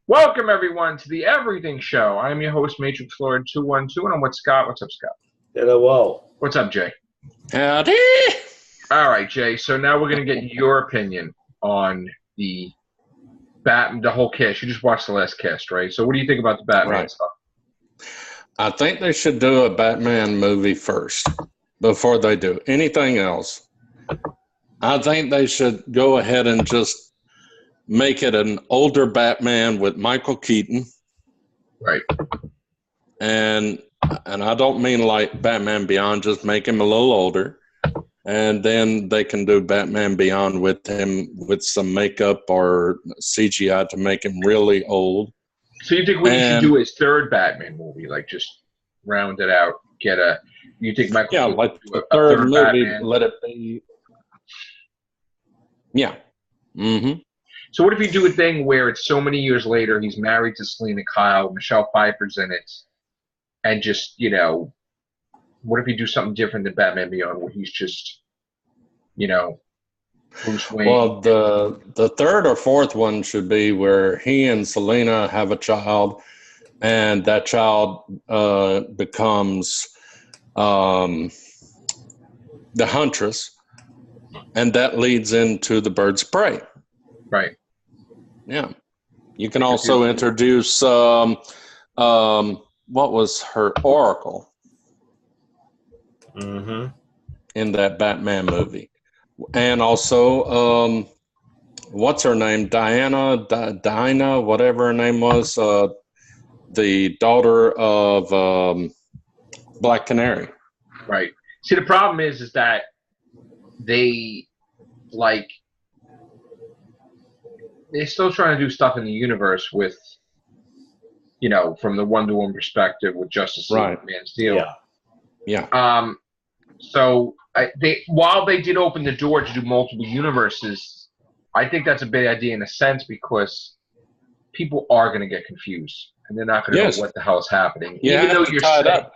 Welcome, everyone, to the Everything Show. I'm your host, Matrix Lord 212, and I'm with Scott. What's up, Scott? Hello. What's up, Jay? Howdy. All right, Jay. So now we're going to get your opinion on the whole cast. You just watched the last cast, right? So what do you think about the Batman stuff? I think they should do a Batman movie first before they do anything else. I think they should go ahead and just make it an older Batman with Michael Keaton. Right. And I don't mean like Batman Beyond, just make him a little older. And then they can do Batman Beyond with him with some makeup or CGI to make him really old. So you think what you should do is third Batman movie, like just round it out, you think Michael Keaton like the third movie, Batman? Let it be. Yeah. Mm-hmm. So what if you do a thing where it's so many years later, he's married to Selena Kyle, Michelle Pfeiffer's in it, and just, what if you do something different than Batman Beyond, where he's just, Bruce Wayne? Well, the third or fourth one should be where he and Selena have a child, and that child becomes the Huntress, and that leads into the Birds of Prey. Right. Yeah. You can also introduce what was her Oracle in that Batman movie. And also, what's her name? Dinah, whatever her name was, the daughter of Black Canary. Right. See, the problem is that they're still trying to do stuff in the universe with, from the Wonder Woman perspective with Justice League, right. Man of Steel. Yeah. So while they did open the door to do multiple universes, I think that's a bad idea in a sense because people are going to get confused and they're not going to know what the hell is happening. Yeah, even though you're tied up.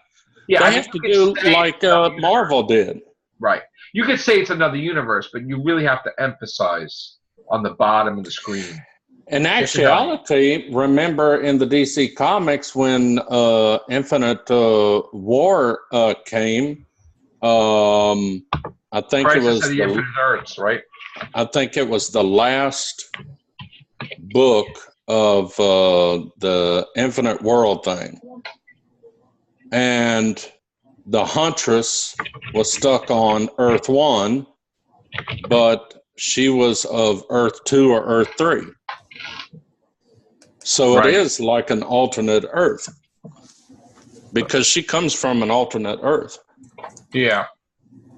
Yeah, they have to do like Marvel did. Right. You could say it's another universe, but you really have to emphasize on the bottom of the screen. In actuality, remember in the DC Comics when Infinite War came, I think Crisis it was of the Infinite Earths, right? I think it was the last book of the Infinite World thing. And the Huntress was stuck on Earth 1, but she was of Earth 2 or Earth 3. So it is like an alternate Earth because she comes from an alternate Earth. Yeah.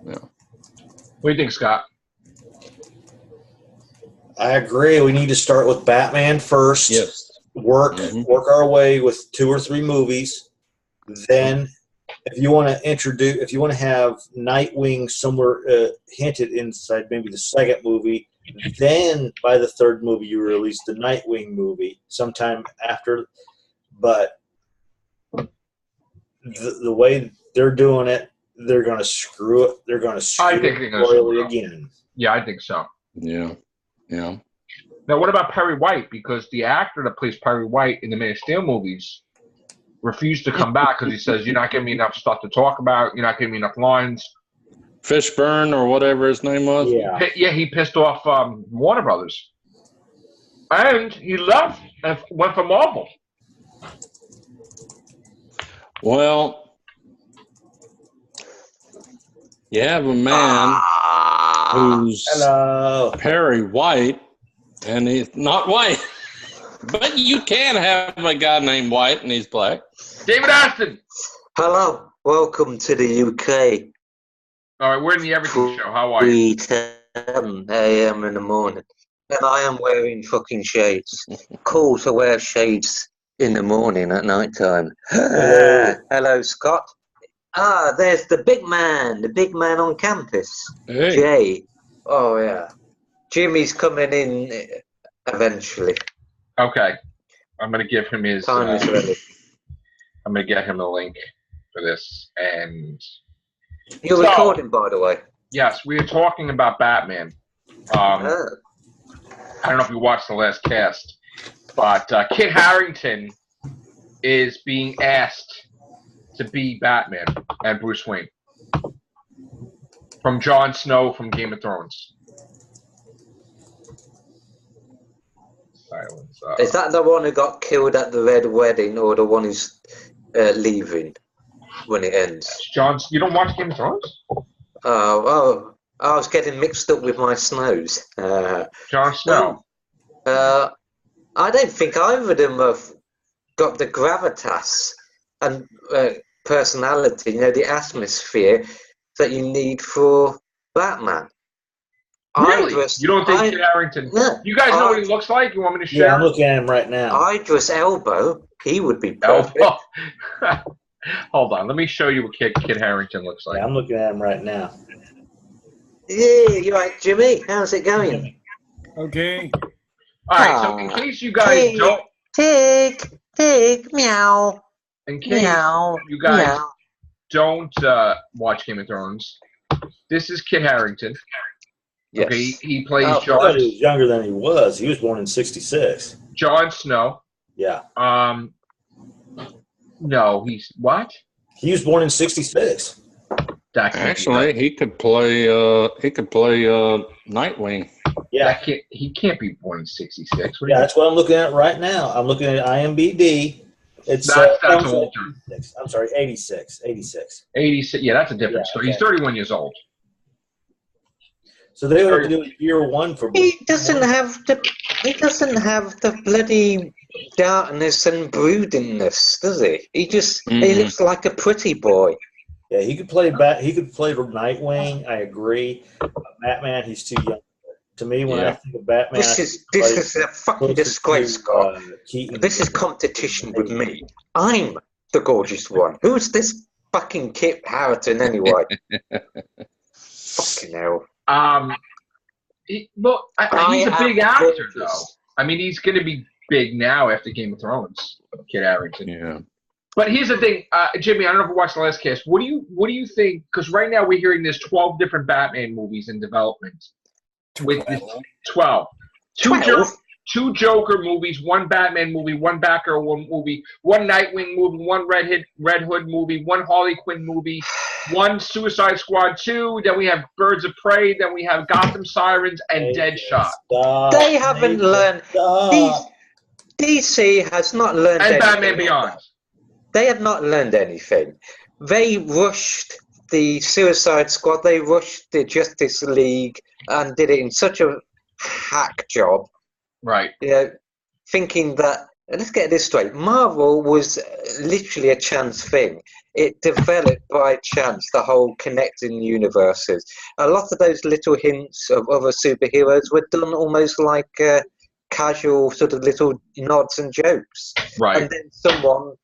What do you think, Scott? I agree. We need to start with Batman first. Yes. Work our way with 2 or 3 movies. Then if you want to have Nightwing somewhere hinted inside maybe the second movie, then by the third movie you release the Nightwing movie sometime after. But the way they're doing it, they're going to screw it. They're going to screw it royally again. Yeah, I think so. Yeah. Now, what about Perry White? Because the actor that plays Perry White in the Man of Steel movies refused to come back because he says, you're not giving me enough stuff to talk about. You're not giving me enough lines. Fishburne or whatever his name was? Yeah, he pissed off Warner Brothers. And he left and went for Marvel. Well, you have a man who's Perry White, and he's not white. But you can have a guy named White, and he's black. David Aston. Hello. Welcome to the UK. All right, we're in the Everything Show. How are you? 3:10 a.m. in the morning. And I am wearing fucking shades. Cool to wear shades in the morning at night time. Hello, Scott. There's the big man on campus. Hey. Jay. Oh, yeah. Jimmy's coming in eventually. Okay. I'm going to give him his... Time is ready. I'm going to get him a link for this. And you're recording, by the way. Yes, we were talking about Batman. I don't know if you watched the last cast, But Kit Harington is being asked to be Batman and Bruce Wayne from Jon Snow from Game of Thrones. Silence. Is that the one who got killed at the Red Wedding, or the one who's leaving when it ends? John, you don't watch Game of Thrones? Oh, I was getting mixed up with my Snows. Jon Snow. I don't think either of them have got the gravitas and personality, the atmosphere that you need for Batman. Really? You don't think Kit Harington? Yeah, you guys know what he looks like? You want me to share? Yeah, I'm looking at him right now. Idris Elba, he would be perfect. Hold on, let me show you what Kit Harington looks like. Yeah, I'm looking at him right now. Yeah, you right, Jimmy? How's it going? Okay. All right, so in case you guys don't... Pig, meow. In case you guys don't watch Game of Thrones, this is Kit Harington. Yes. Okay, he plays I Jon. thought he was younger than he was. He was born in '66. Jon Snow. Yeah. No, he's what? He was born in '66. Actually, he could play. He could play Nightwing. Yeah. He can't be born in '66. Yeah, that's what I'm looking at right now. I'm looking at IMDb. It's that's older. I'm sorry, 86. 86. Yeah, that's a different story. Okay. He's 31 years old. So they would have to do year one for. He doesn't have the bloody darkness and broodingness, does he? He just he looks like a pretty boy. Yeah, he could play He could play Nightwing. I agree. Batman, he's too young. To me, when I think of Batman, this is a fucking disgrace, Scott. This is competition with me. I'm the gorgeous one. Who's this fucking Kit Harington anyway? Fucking hell. He's a big actor, though. I mean, he's going to be big now after Game of Thrones. Kit Harington. Yeah. But here's the thing, Jimmy. I don't know if you watched the last cast. What do you think? Because right now we're hearing there's 12 different Batman movies in development. With 12. Two Joker movies, one Batman movie, one Batgirl movie, one Nightwing movie, one Red Hood movie, one Harley Quinn movie, one Suicide Squad 2, then we have Birds of Prey, then we have Gotham Sirens, and Deadshot. They haven't learned. DC has not learned and anything. Batman Beyond. They have not learned anything. They rushed the Suicide Squad, they rushed the Justice League and did it in such a hack job. Right. Thinking that, let's get this straight, Marvel was literally a chance thing. It developed by chance, the whole connecting universes. A lot of those little hints of other superheroes were done almost like casual sort of little nods and jokes. Right. And then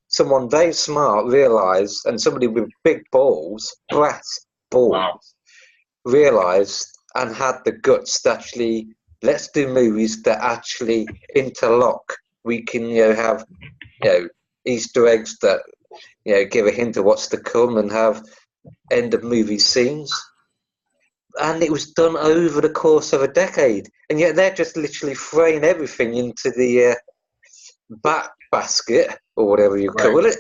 someone very smart realised, and somebody with big balls, brass balls, realised and had the guts to actually, let's do movies that actually interlock. We can have Easter eggs that give a hint of what's to come and have end of movie scenes. And it was done over the course of a decade. And yet they're just literally throwing everything into the bat basket, or whatever you call it.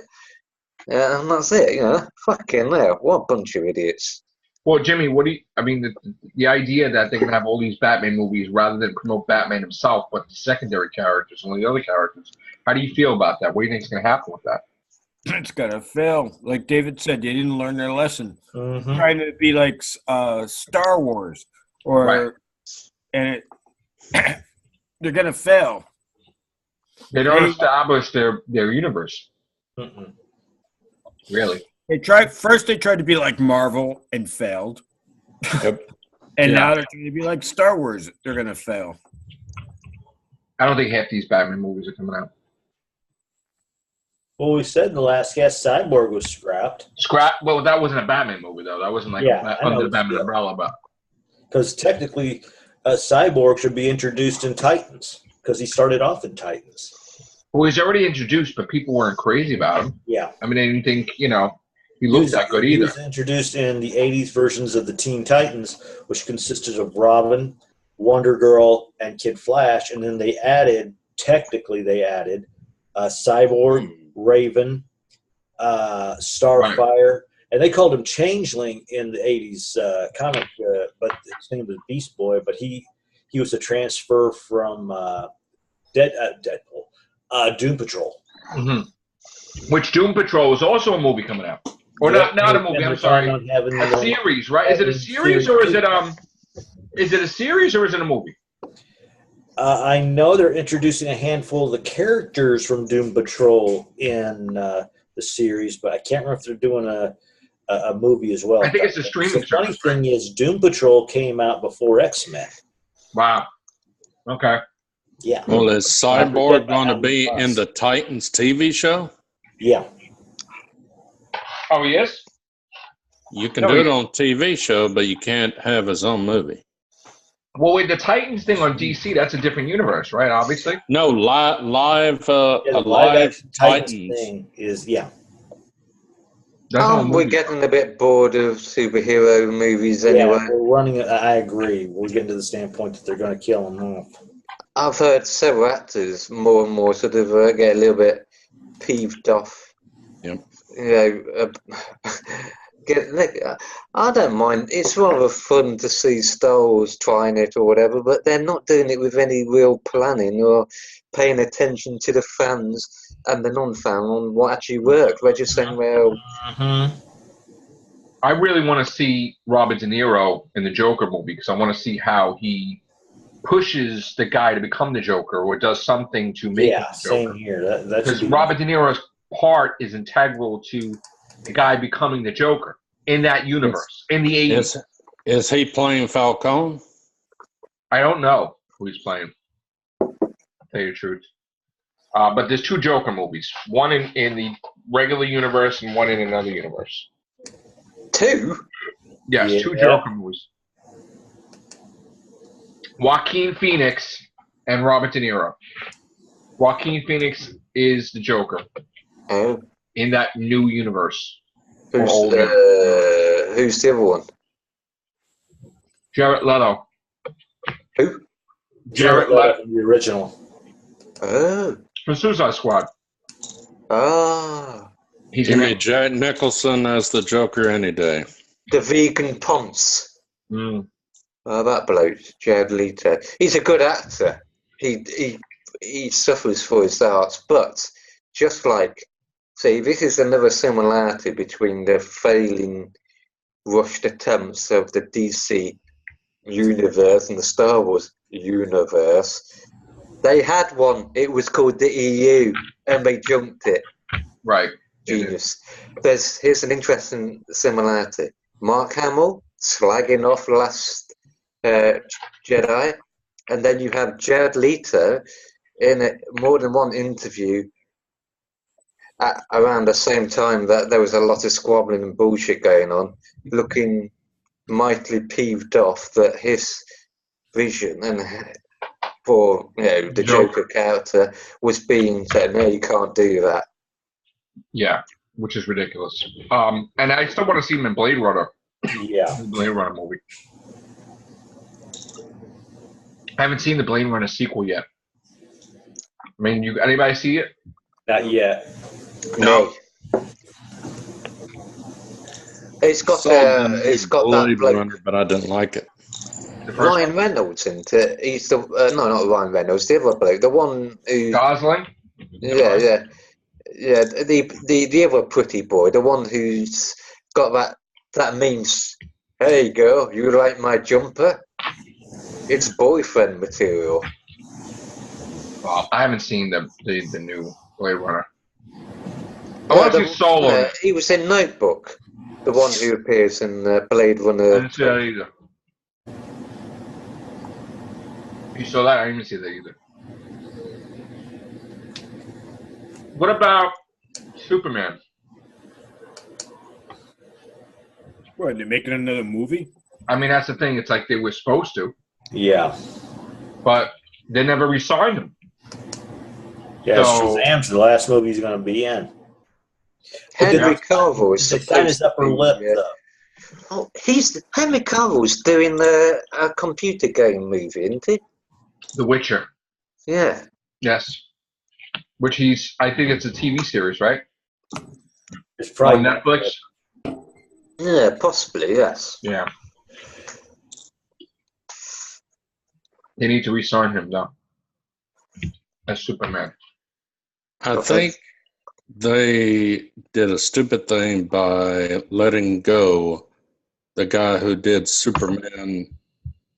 And that's it, Fucking hell, what a bunch of idiots. Well, Jimmy, the idea that they're going to have all these Batman movies rather than promote Batman himself, but the secondary characters and all the other characters, how do you feel about that? What do you think is going to happen with that? It's going to fail. Like David said, they didn't learn their lesson. Mm-hmm. Trying to be like Star Wars, and they're going to fail. They don't establish their universe. Mm-mm. Really? They tried to be like Marvel and failed. Yep. And now they're trying to be like Star Wars. They're going to fail. I don't think half these Batman movies are coming out. Well, we said in the last cast, Cyborg was scrapped. Well, that wasn't a Batman movie, though. That wasn't under the Batman umbrella. But because technically, Cyborg should be introduced in Titans, because he started off in Titans. Well, he's already introduced, but people weren't crazy about him. Yeah. I mean, they didn't think, he looked that good either. He was introduced in the 80s versions of the Teen Titans, which consisted of Robin, Wonder Girl, and Kid Flash, and then they added technically they added Cyborg, Raven, Starfire, and they called him Changeling in the 80s comic, but his name was Beast Boy, but he was a transfer from Deadpool, Doom Patrol. Mm-hmm. Which Doom Patrol is also a movie coming out. Or not a movie, I'm sorry. A series, right? Is it a series or is it a series or is it a movie? I know they're introducing a handful of the characters from Doom Patrol in the series, but I can't remember if they're doing a movie as well. I think it's a streaming service. The funny thing is Doom Patrol came out before X-Men. Wow. Okay. Yeah. Well, is Cyborg going to be in the Titans TV show? Yeah. Oh, he is? You can do it on TV show, but you can't have his own movie. Well, with the Titans thing on DC, that's a different universe, right? Obviously. No, live Titans thing is We're getting a bit bored of superhero movies anyway. Yeah, we're running. I agree. We're getting to the standpoint that they're going to kill them off. I've heard several actors more and more sort of get a little bit peeved off. Yep. I don't mind. It's rather fun to see Star Wars trying it or whatever, but they're not doing it with any real planning or paying attention to the fans and the non-fan on what actually works. They're just saying, well... I really want to see Robert De Niro in the Joker movie because I want to see how he pushes the guy to become the Joker or does something to make him the Joker. Same here. Because Robert De Niro's part is integral to the guy becoming the Joker in that universe, in the 80s. Is he playing Falcone? I don't know who he's playing. I'll tell you the truth. But there's two Joker movies. One in the regular universe and one in another universe. Two? Yes, two Joker movies. Joaquin Phoenix and Robert De Niro. Joaquin Phoenix is the Joker. Oh. In that new universe. Who's the other one? Jared Leto. Who? Jared Leto, the original. Oh. From Suicide Squad. Ah. Give me Jack Nicholson as the Joker any day. The vegan Ponce. Mm. Oh, that bloke, Jared Leto. He's a good actor. He suffers for his arts, but just like... See, this is another similarity between the failing, rushed attempts of the DC universe and the Star Wars universe. They had one. It was called the EU, and they jumped it. Right. Genius. Here's an interesting similarity. Mark Hamill slagging off Last Jedi, and then you have Jared Leto in more than one interview around the same time that there was a lot of squabbling and bullshit going on, looking mightily peeved off that his vision and for the Joker character was being said, no, you can't do that. Yeah, which is ridiculous. And I still want to see him in Blade Runner. Yeah. Blade Runner movie. I haven't seen the Blade Runner sequel yet. I mean, anybody see it? Not yet. No. It's got that bloke, Runner, but I didn't like it. Ryan Reynolds in it. He's the no, not Ryan Reynolds. The other bloke, the one who Gosling. Yeah. The other pretty boy, the one who's got that means. Hey girl, you like my jumper? It's boyfriend material. Well, I haven't seen the new Blade Runner. I want to see Solo. He was in Notebook, the one who appears in Blade Runner. I didn't see that either. You saw that? I didn't see that either. What about Superman? What, they're making another movie? I mean, that's the thing. It's like they were supposed to. Yeah. But they never re-signed him. Yeah, Shazam's the last movie he's going to be in. Henry Cavill is supposed to his upper lip, though. Oh, Henry Cavill's doing a computer game movie, isn't he? The Witcher. Yeah. Yes. Which I think it's a TV series, right? It's probably on Netflix. Yeah, possibly, yes. Yeah. They need to re-sign him, though, as Superman. I think they did a stupid thing by letting go the guy who did Superman,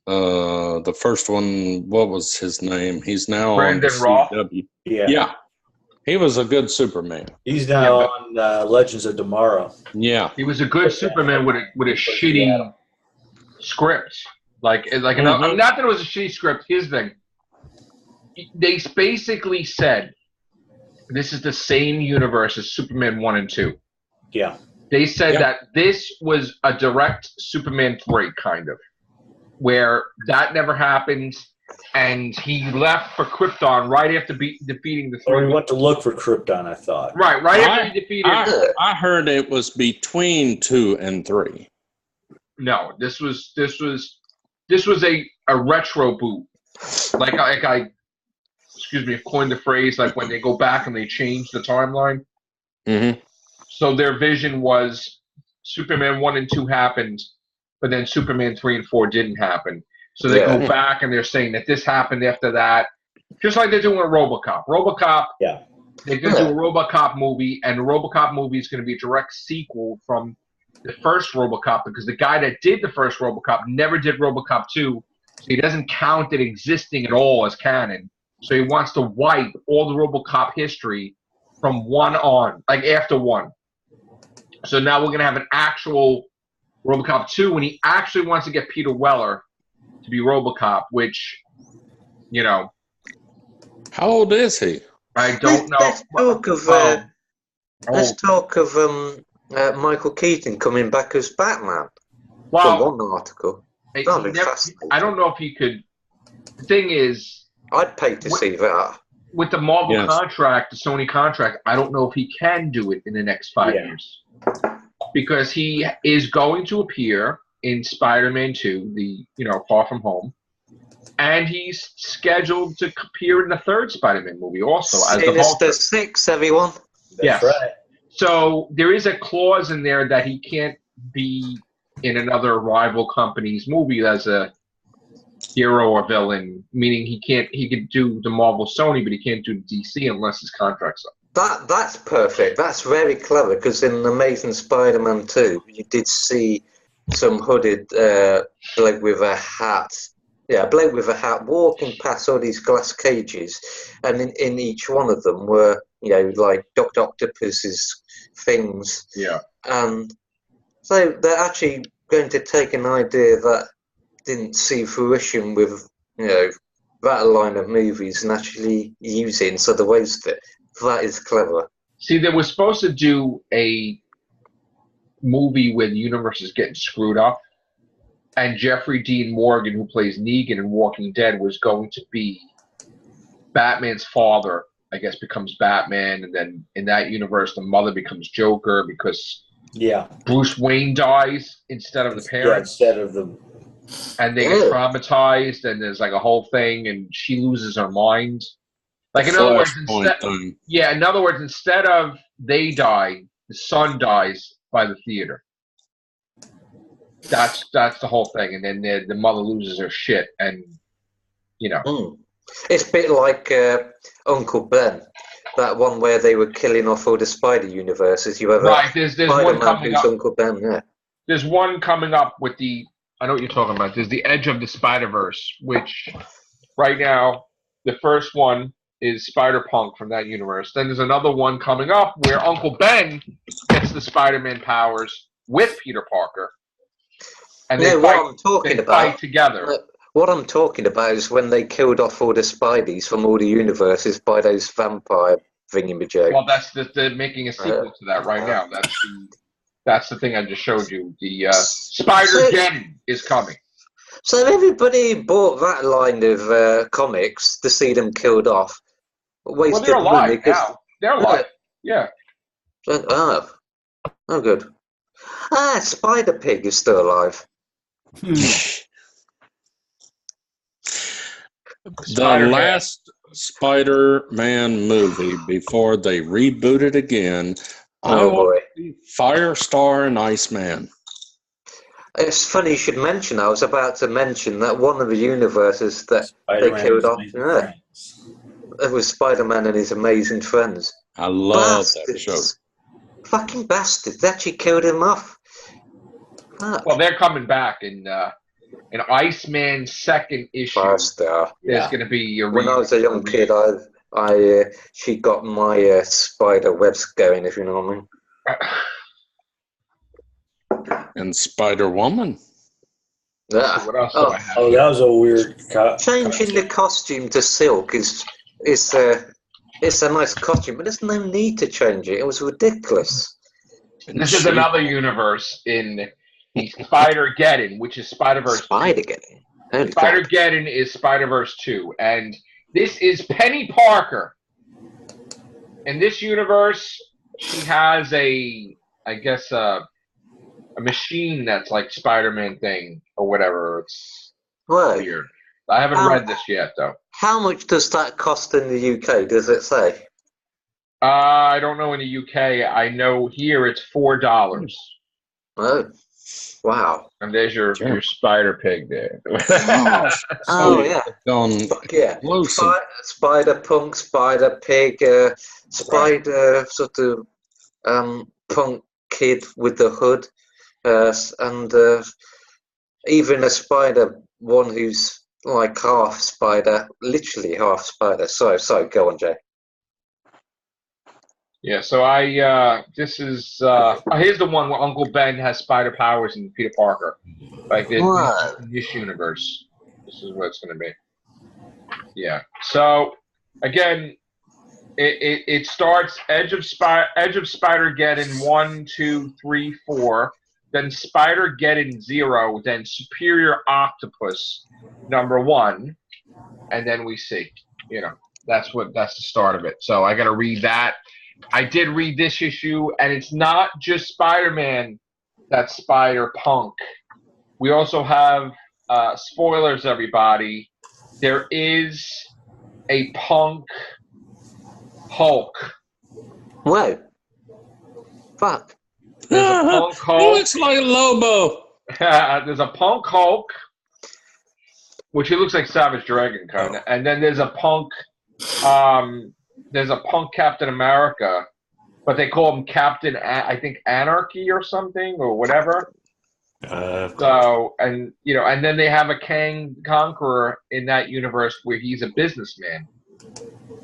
the first one. What was his name? He's now Brandon on Roth? CW. Yeah. Yeah, he was a good Superman. He's now on Legends of Tomorrow. Yeah, He was a good Superman with a shitty script. Not that it was a shitty script. Here's the thing. They basically said this is the same universe as Superman 1 and 2. Yeah. They said that this was a direct Superman 3, kind of, where that never happened, and he left for Krypton right after defeating the Or he went to look for Krypton, I thought. Right after he defeated... I heard it was between 2 and 3. No, this was a retro boot. Like I coined the phrase, like when they go back and they change the timeline. Mm-hmm. So their vision was Superman 1 and 2 happened, but then Superman 3 and 4 didn't happen. So they go back and they're saying that this happened after that, just like they're doing a RoboCop. They're going to do a RoboCop movie, and the RoboCop movie is going to be a direct sequel from the first RoboCop, because the guy that did the first RoboCop never did RoboCop 2, so he doesn't count it existing at all as canon. So he wants to wipe all the RoboCop history from 1 on, like after 1. So now we're going to have an actual RoboCop 2, and he actually wants to get Peter Weller to be RoboCop, which, you know. How old is he? I don't know. Let's talk of Michael Keaton coming back as Batman. Well, for one article. I don't know if he could. The thing is, I'd pay to see that. With the Marvel contract, the Sony contract, I don't know if he can do it in the next 5 years. Because he is going to appear in Spider-Man 2, Far From Home. And he's scheduled to appear in the third Spider-Man movie also. Sinister 6, everyone. That's right. So there is a clause in there that he can't be in another rival company's movie as a hero or villain, meaning he could do the Marvel Sony, but he can't do DC unless his contract's up. That's perfect. That's very clever, because in Amazing Spider-Man 2, you did see some hooded bloke with a hat. Yeah, a bloke with a hat walking past all these glass cages, and in each one of them were, like Dr. Octopus's things. Yeah. And so they're actually going to take an idea that didn't see fruition with, that line of movies and actually use it in other ways. That is clever. See, they were supposed to do a movie where the universe is getting screwed up, and Jeffrey Dean Morgan, who plays Negan in Walking Dead, was going to be Batman's father, I guess, becomes Batman, and then in that universe, the mother becomes Joker because Bruce Wayne dies instead of the parents. Yeah, instead of the... And they get traumatized, and there's like a whole thing, and she loses her mind. Like, in other words, instead of they die, the son dies by the theater. That's the whole thing, and then the mother loses her shit, and It's a bit like Uncle Ben, that one where they were killing off all the Spider universes. There's one coming up. Uncle Ben, There's one coming up with I know what you're talking about. There's the Edge of the Spider-Verse, which right now the first one is Spider-Punk from that universe. Then there's another one coming up where Uncle Ben gets the Spider-Man powers with Peter Parker. And they fight together. What I'm talking about is when they killed off all the Spideys from all the universes by those vampire thingy-majigs. Well, they're making a sequel to that right now. That's the thing I just showed you. The Spider-Gen is coming. So everybody bought that line of comics to see them killed off. Well, they're alive now. They're alive. Yeah. Oh, good. Spider-Pig is still alive. The last Spider-Man movie before they reboot it again, I want to see Firestar and Iceman. It's funny you should mention. I was about to mention that one of the universes that they killed off. Yeah, it was Spider-Man and his amazing friends. I love that show. Fucking bastards! They actually killed him off. Fuck. Well, they're coming back in Iceman's second issue. Firestar. There's going to be a when I was a young kid, she got my spider webs going. If you know what I mean. And Spider-Woman. Yeah. What else do I have? Oh, that was a weird. Changing the costume to silk is it's a nice costume, but there's no need to change it. It was ridiculous. This is another universe in the Spider-Geddon, which is Spider-Verse. Spider-Geddon. Spider-Geddon is Spider-Verse 2, and this is Penny Parker. In this universe, she has a machine that's like Spider-Man thing or whatever. It's weird. I haven't read this yet, though. How much does that cost in the UK? Does it say? I don't know in the UK. I know here it's $4. Oh, wow! And there's your spider pig there. Oh yeah, Spider punk, spider pig, spider sort of punk kid with the hood, and even a spider one who's like half spider, literally half spider. Sorry, go on, Jay. Yeah, so this is, here's the one where Uncle Ben has spider powers and Peter Parker. Like in this universe. This is what it's going to be. Yeah. So, again, it starts Edge of Spider-Geddon 1, 2, 3, 4. Then Spider-Geddon 0. Then Superior Octopus #1. And then we see. That's the start of it. So I got to read that. I did read this issue, and it's not just Spider-Man that's Spider-Punk. We also have, spoilers, everybody, there is a Punk Hulk. What? Fuck. There's a Punk Hulk. He looks like Lobo. There's a Punk Hulk, which he looks like Savage Dragon, kind of. And then there's a Punk... there's a Punk Captain America, but they call him Captain, I think, Anarchy or something or whatever. So, and then they have a Kang Conqueror in that universe where he's a businessman,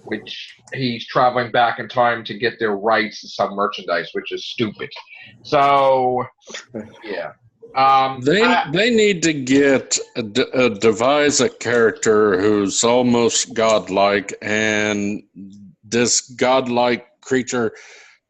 which he's traveling back in time to get their rights to some merchandise, which is stupid. So, yeah. They need to devise a character who's almost godlike, and this godlike creature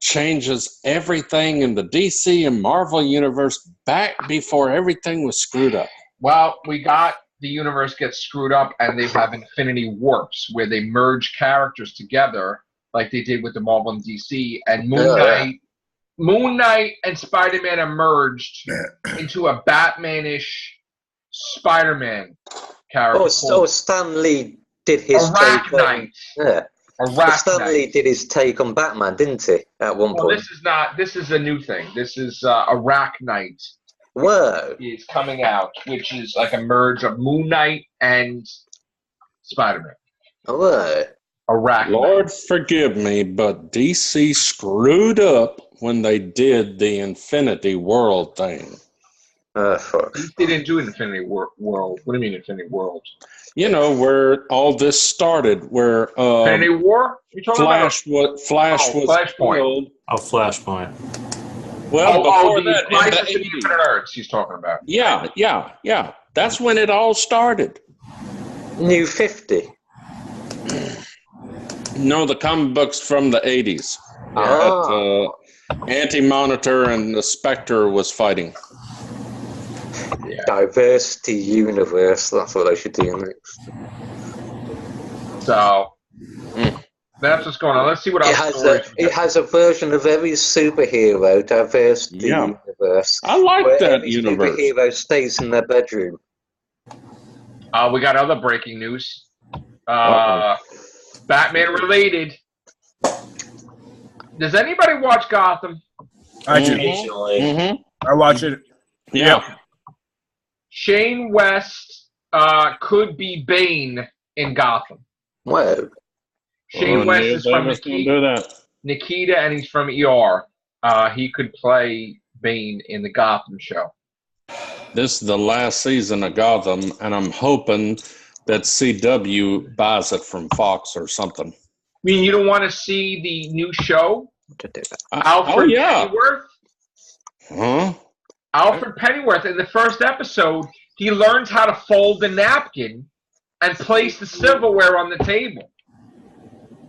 changes everything in the DC and Marvel universe back before everything was screwed up. Well, we got the universe gets screwed up, and they have Infinity Warps where they merge characters together, like they did with the Marvel and DC, and Moon Knight and Spider-Man are merged into a Batman-ish Spider-Man character. Stan Lee did his take on... Yeah. Stan Lee did his take on Batman, didn't he, at one point? This is a new thing. This is Arachnite. Whoa. Is coming out, which is like a merge of Moon Knight and Spider-Man. Whoa. Arachnite. Lord forgive me, but DC screwed up when they did the Infinity World thing. Fuck. They didn't do Infinity World. What do you mean Infinity World? Where all this started, where Infinity War? Flash was Flashpoint. Flashpoint. Well, before the that, Crisis of the Infinite Earths he's talking about. Yeah. That's when it all started. New 50. No, the comic books from the 80s. Anti-Monitor and the Spectre was fighting. Yeah. Diversity universe. That's what they should do next. So that's what's going on. Let's see what else. It has a version of every superhero diversity universe. I like that universe. Superhero stays in their bedroom. We got other breaking news. Batman related. Does anybody watch Gotham? I do. Occasionally. Mm-hmm. I watch it. Yeah. Shane West could be Bane in Gotham. Whoa. Shane West is from Nikita, and he's from ER. He could play Bane in the Gotham show. This is the last season of Gotham, and I'm hoping that CW buys it from Fox or something. I mean, you don't want to see the new show? Alfred Pennyworth? Huh? Alfred Pennyworth, in the first episode, he learns how to fold a napkin and place the silverware on the table.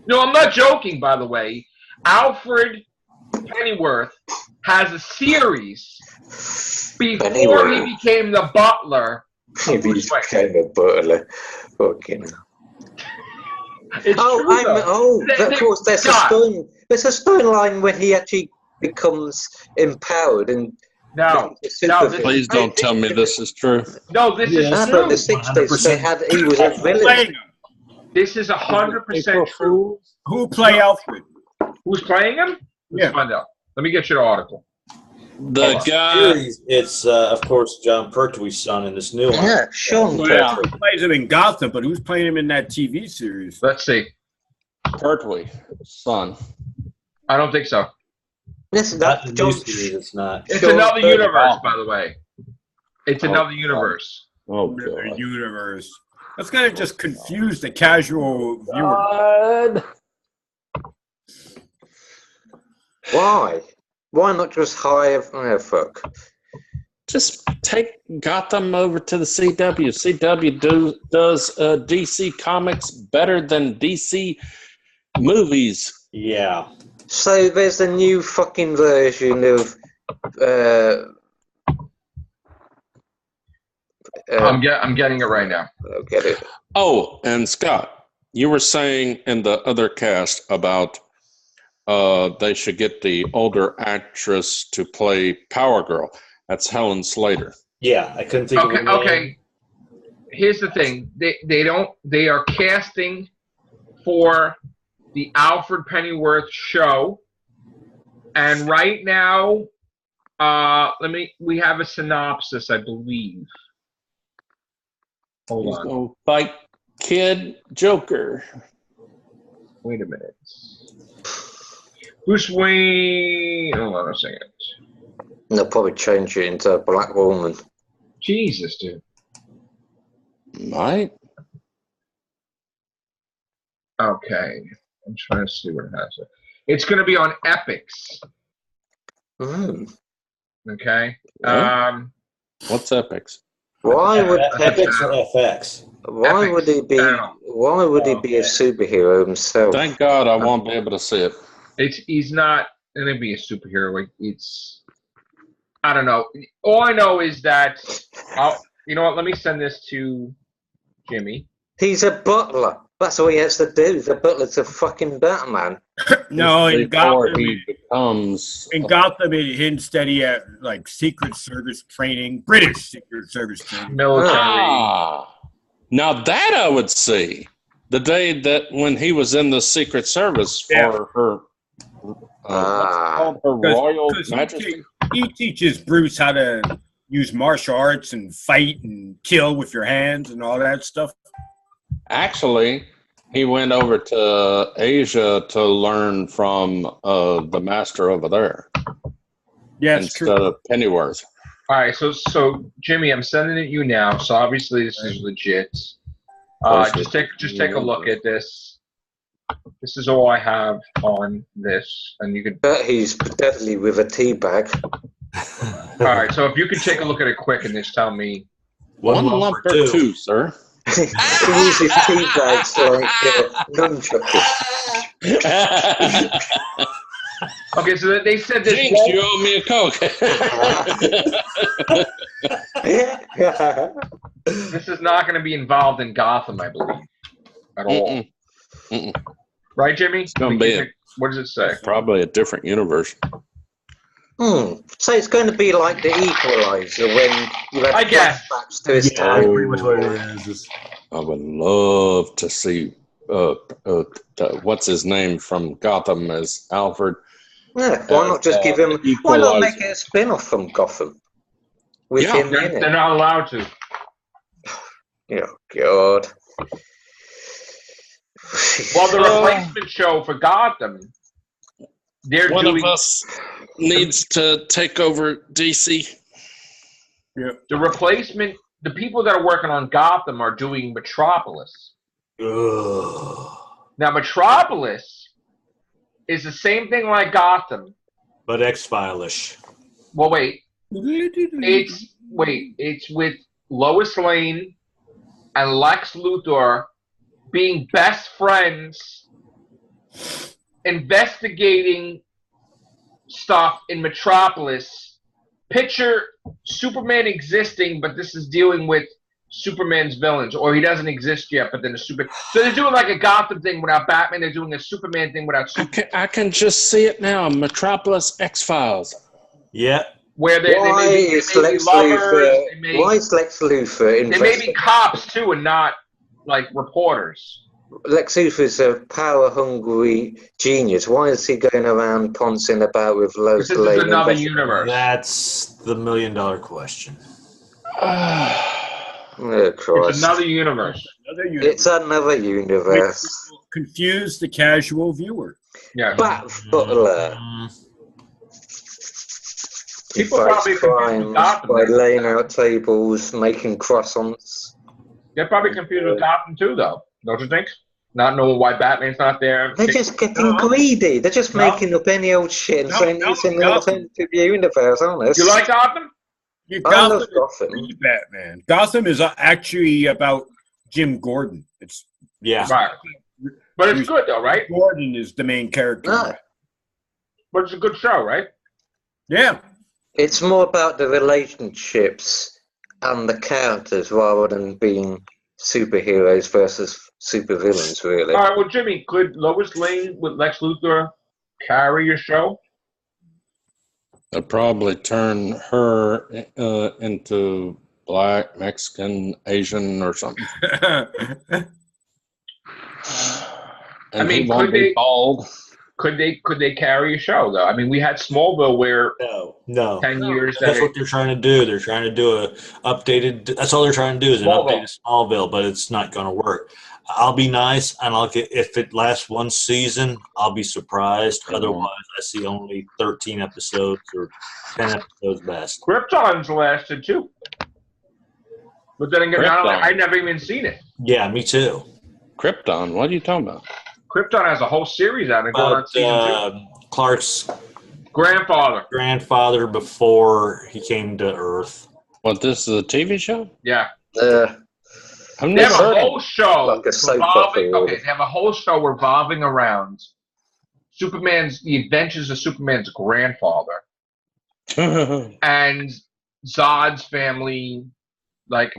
No, I'm not joking, by the way. Alfred Pennyworth has a series before he became the butler. He became a butler. Fucking hell. Of course, there's a storyline when he actually becomes empowered and. No, please don't tell me this is true. No, this is true. But the 60s, he was a villain. This is 100% true. Who play Alfred? Who's playing him? Let's find out. Let me get you the article. The guy. It's, of course, John Pertwee's son in this new one. Yeah, Sean Pertwee. He plays him in Gotham, but who's playing him in that TV series? Let's see. Pertwee, son. I don't think so. It's not. It's not. It's another universe, by the way. It's another universe. Oh, God. Universe. That's going to just confuse the casual viewer. Why? Why not just hire? Oh, fuck. Just take Gotham over to the CW. CW does DC Comics better than DC movies. Yeah. So there's a new fucking version of. I'm getting it right now. I'll get it. Oh, and Scott, you were saying in the other cast about they should get the older actress to play Power Girl. That's Helen Slater. Yeah, I couldn't think of it. Okay. Here's the thing. They are casting for the Alfred Pennyworth show. And right now, we have a synopsis, I believe. Hold on. No fight Kid Joker. Wait a minute. Bruce Wayne. Hold on a second. They'll probably change it into a black woman. Jesus, dude. Might. Okay. I'm trying to see what it has. It's going to be on Epics. Okay. Yeah. What's Epics? Why would Epics or FX? Why would he be? Why would he be a superhero himself? Thank God I won't be able to see it. He's not going to be a superhero. Like I don't know. All I know is that you know what? Let me send this to Jimmy. He's a butler. That's all he has to do. The butler's a fucking Batman. No, in Gotham, he instead he had like Secret Service training, British Secret Service training. Military. Now that I would see. The day that when he was in the Secret Service for her, her Royal Majesty. He teaches Bruce how to use martial arts and fight and kill with your hands and all that stuff. Actually, he went over to Asia to learn from the master over there. Yeah, instead of Pennyworth. All right, so Jimmy, I'm sending it you now. So obviously this is legit. Just take a look at this. This is all I have on this, and you could. Bet he's definitely with a tea bag. All right, so if you could take a look at it quick and just tell me. One lump or two, sir. He uses tea bags like nunchuckers. Okay, so they said this. Jinx, you owe me a Coke. This is not going to be involved in Gotham, I believe, at all. Right, Jimmy? It's going to be. What does it say? Probably a different universe. So it's going to be like the Equalizer when you have flashbacks to his time. Pretty much what it is. I would love to see what's his name from Gotham as Alfred. Yeah, why not just give him? Why not make it a spin-off from Gotham? With him in it. They're not allowed to. Oh God. Well, the replacement show for Gotham, one of us needs to take over DC. Yeah. The replacement, the people that are working on Gotham are doing Metropolis. Ugh. Now, Metropolis is the same thing like Gotham, but X-File-ish. Well, wait. It's with Lois Lane and Lex Luthor being best friends, investigating stuff in Metropolis. Picture Superman existing, but this is dealing with Superman's villains, or he doesn't exist yet, but then so they're doing like a Gotham thing without Batman. They're doing a Superman thing without Superman. I can just see it now. Metropolis X-Files. Yeah. Where they may be lovers. Why is Lex Luthor? They may be cops too, and not like reporters. Lex Luthor's a power-hungry genius. Why is he going around poncing about with Lois Lane? This is another universe. That's the million-dollar question. Oh, Christ. It's another universe. It's another universe. Confuse the casual viewer. Yeah. Bat Butler. People probably confused by laying out tables, making croissants. They're probably confused with Gotham too, though. Don't you think? Not knowing why Batman's not there. They're just getting greedy. They're just making up any old shit and saying it's in the alternative universe, aren't they? You like Gotham? I love Gotham. Batman. Gotham is actually about Jim Gordon. It's right. But it's good though, right? Gordon is the main character. No. But it's a good show, right? Yeah. It's more about the relationships and the characters rather than being superheroes versus supervillains, really. All right, well, Jimmy, could Lois Lane with Lex Luthor carry your show? I'd probably turn her into Black, Mexican, Asian, or something. And he won't be bald. Could they carry a show though? I mean, we had Smallville where no 10 years. That's what they're trying to do. They're trying to do a updated. That's all they're trying to do is an updated Smallville, but it's not going to work. I'll be nice, and if it lasts one season, I'll be surprised. Otherwise, I see only 13 episodes or 10 episodes best. Krypton's lasted too, but then again, I never even seen it. Yeah, me too. Krypton? What are you talking about? Krypton has a whole series out of going on season 2. Clark's grandfather before he came to Earth. What, this is a TV show? Yeah. I've never heard a whole show like a soap opera. Okay, they have a whole show revolving around the adventures of Superman's grandfather and Zod's family,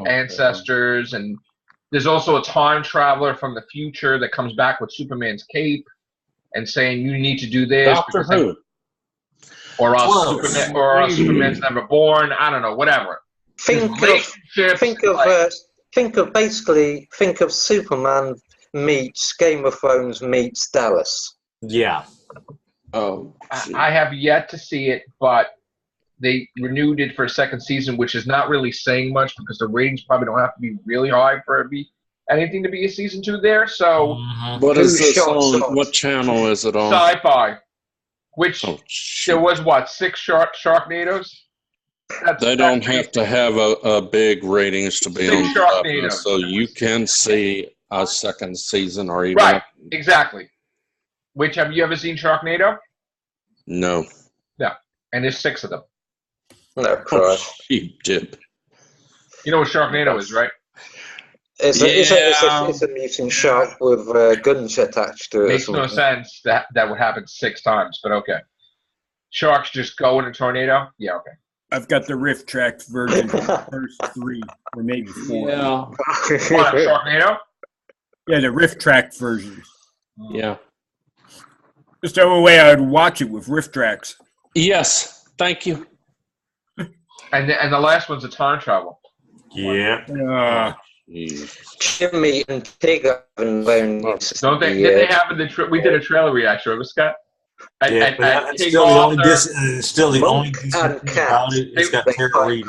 ancestors, and there's also a time traveler from the future that comes back with Superman's cape and saying you need to do this. Doctor Who. Or else Superman's never born. I don't know, whatever. Think of Superman meets Game of Thrones meets Dallas. Yeah. Oh, I have yet to see it, but they renewed it for a second season, which is not really saying much because the ratings probably don't have to be really high for it to be anything to be a season 2 there. So, what is this on? What channel is it on? Sci-Fi. Which there was 6 Sharknadoes. They don't have to have a big ratings to be on top, so you can see a second season or even exactly. Which have you ever seen Sharknado? No. No, and there's 6 of them. No, Christ. Cheap dip. You know what Sharknado is, right? It's a mutant shark with guns attached to it. Makes no sense that would happen 6 times, but okay. Sharks just go in a tornado? Yeah, okay. I've got the riff track version of the first 3 or maybe 4. Yeah. What, Sharknado? Yeah, the riff track version. Yeah. Just the only way I would watch it with riff tracks. Yes, thank you. And the last one's a time travel. Yeah. Jimmy and Tigger and wearing Don't they? Did they have we did a trailer reaction, remember, Scott? Yeah, but it's still the only decent thing about it. It's got Tara Reid.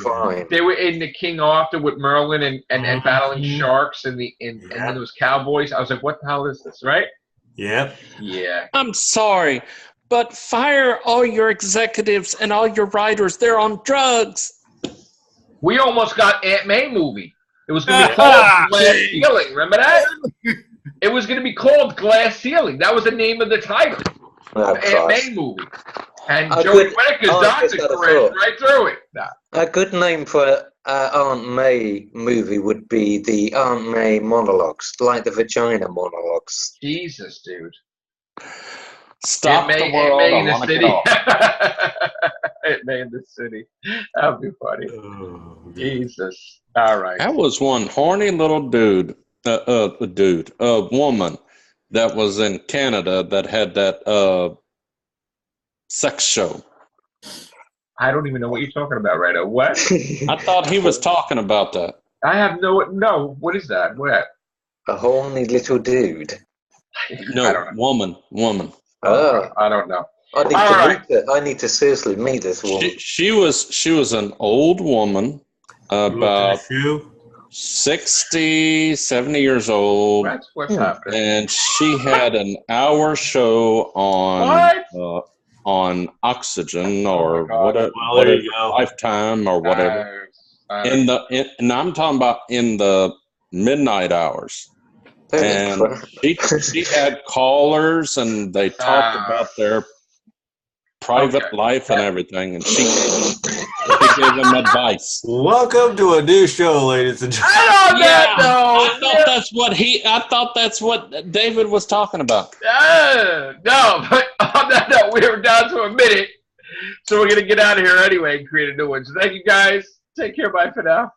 They were in the King Arthur with Merlin and battling sharks and then those cowboys. I was like, what the hell is this, right? Yep. Yeah. I'm sorry, but fire all your executives and all your writers. They're on drugs. We almost got Aunt May movie. It was going to be called Glass Ceiling. Remember that? It was going to be called Glass Ceiling. That was the name of the title. Aunt May movie. And Joey Whittaker's doctor crashed right through it. Nah. A good name for Aunt May movie would be the Aunt May monologues, like the vagina monologues. Jesus, dude. Stop the world. Aunt May in the city. Aunt May in the city. That would be funny. Oh, Jesus. All right. That was one horny little woman that was in Canada that had that sex show. I don't even know what you're talking about right now. What? I thought he was talking about that. I have no. What is that? What? A horny little dude. No, woman. Oh, I don't know. I need to seriously meet this woman. She was an old woman, about 60, 70 years old. That's what's happening. And she had an hour show on Oxygen or whatever, Lifetime or whatever. And I'm talking about in the midnight hours. And she had callers, and they talked about their private life and everything, and she gave them advice. Welcome to a new show, ladies and gentlemen. I thought that's what David was talking about. No, but on that note, we're down to a minute, so we're gonna get out of here anyway and create a new one. So thank you guys. Take care. Bye for now.